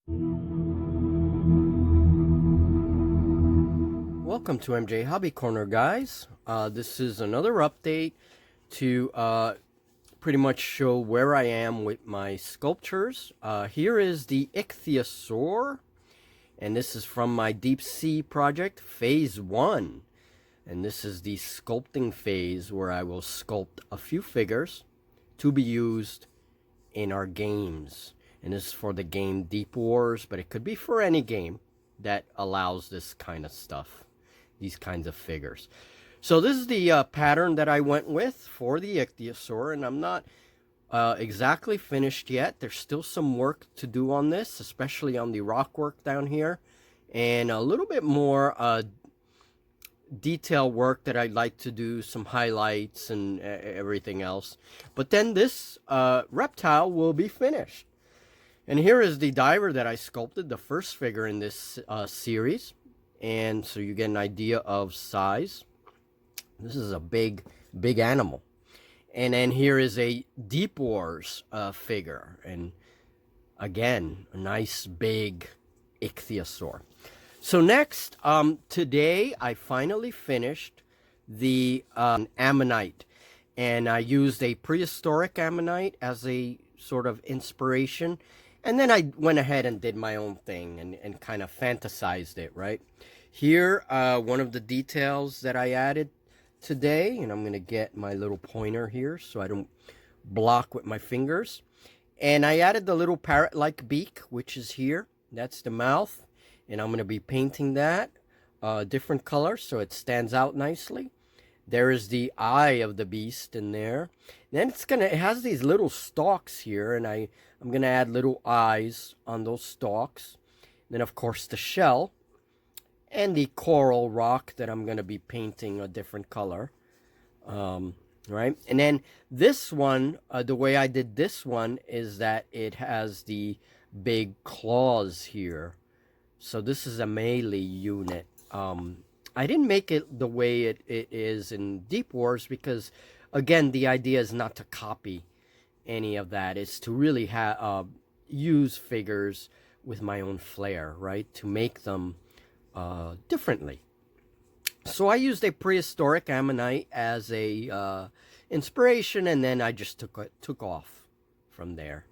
Welcome to MJ Hobby Corner, guys. This is another update to pretty much show where I am with my sculptures. Here is the Ichthyosaur, and this is from my deep sea project, phase 1. And this is the sculpting phase where I will sculpt a few figures to be used in our games. And this is for the game Deep Wars, but it could be for any game that allows this kind of stuff, these kinds of figures. So this is the pattern that I went with for the Ichthyosaur, and I'm not exactly finished yet. There's still some work to do on this, especially on the rock work down here, and a little bit more detail work that I'd like to do, some highlights and everything else. But then this reptile will be finished. And here is the diver that I sculpted, the first figure in this series. And so you get an idea of size. This is a big animal. And then here is a Deep Wars figure. And again, a nice big Ichthyosaur. So next, today I finally finished the Ammonite. And I used a prehistoric Ammonite as a sort of inspiration. And then I went ahead and did my own thing and kind of fantasized it, right? Here, one of the details that I added today, and I'm going to get my little pointer here so I don't block with my fingers. And I added the little parrot-like beak, which is here. That's the mouth. And I'm going to be painting that different colors so it stands out nicely. There is the eye of the beast in there. Then it has these little stalks here, and I'm going to add little eyes on those stalks. Then, of course, the shell and the coral rock that I'm going to be painting a different color. Right? And then this one, the way I did this one is that it has the big claws here. So this is a melee unit. I didn't make it the way it is in Deep Wars because, again, the idea is not to copy any of that. It's to really use figures with my own flair, right? To make them differently. So I used a prehistoric Ammonite as a inspiration, and then I just took off from there,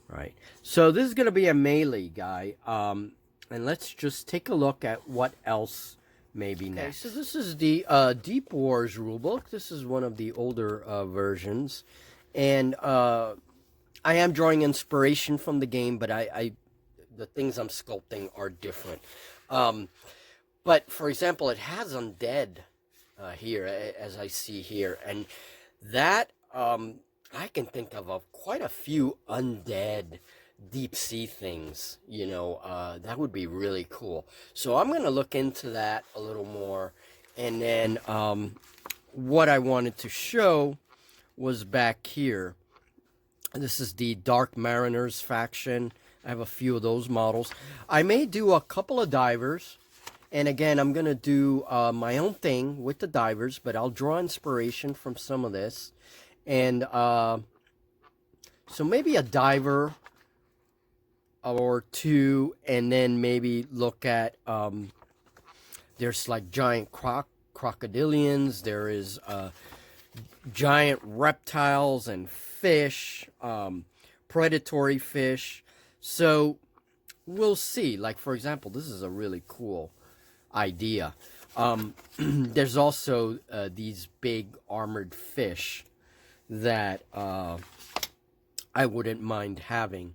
right? So this is going to be a melee guy, and let's just take a look at what else maybe next. Okay, so this is the Deep Wars rulebook. This is one of the older versions, and I am drawing inspiration from the game, but the things I'm sculpting are different. But for example, it has undead here, as I see here, and that I can think of quite a few undead deep sea things, you know. That would be really cool. So I'm going to look into that a little more. And then what I wanted to show was back here. This is the Dark Mariners faction. I have a few of those models. I may do a couple of divers. And again, I'm going to do my own thing with the divers, but I'll draw inspiration from some of this. And so maybe a diver or two, and then maybe look at there's like giant crocodilians, there is giant reptiles and fish, predatory fish. So we'll see. Like, for example, this is a really cool idea. There's also these big armored fish that I wouldn't mind having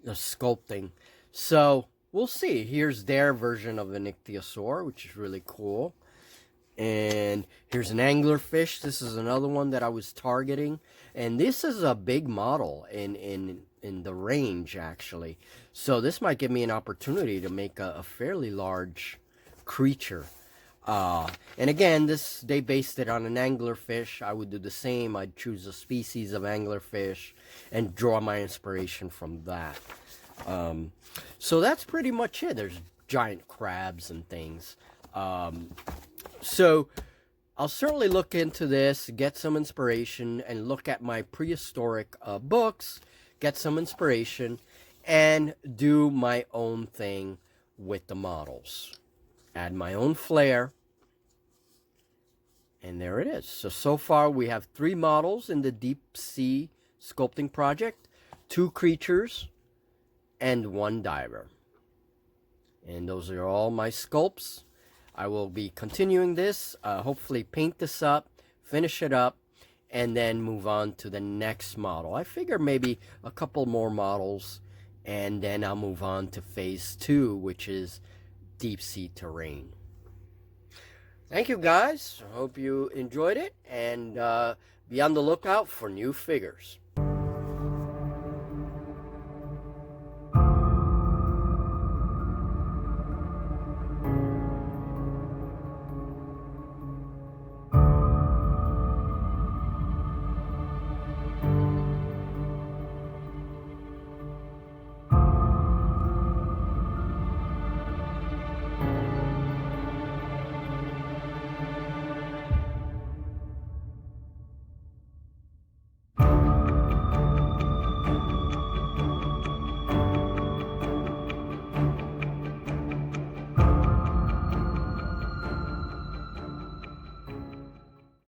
the sculpting. So we'll see. Here's their version of an Ichthyosaur, which is really cool. And here's an anglerfish. This is another one that I was targeting. And this is a big model in the range, actually. So this might give me an opportunity to make a fairly large creature. And again, they based it on an anglerfish. I would do the same. I'd choose a species of anglerfish and draw my inspiration from that. So that's pretty much it. There's giant crabs and things. So I'll certainly look into this, get some inspiration, and look at my prehistoric books, get some inspiration, and do my own thing with the models. Add my own flair. And there it is. So far we have 3 models in the deep sea sculpting project, 2 creatures, and 1 diver. And those are all my sculpts. I will be continuing this, hopefully paint this up, finish it up, and then move on to the next model. I figure maybe a couple more models, and then I'll move on to phase 2, which is deep sea terrain. Thank you guys. I hope you enjoyed it, and be on the lookout for new figures.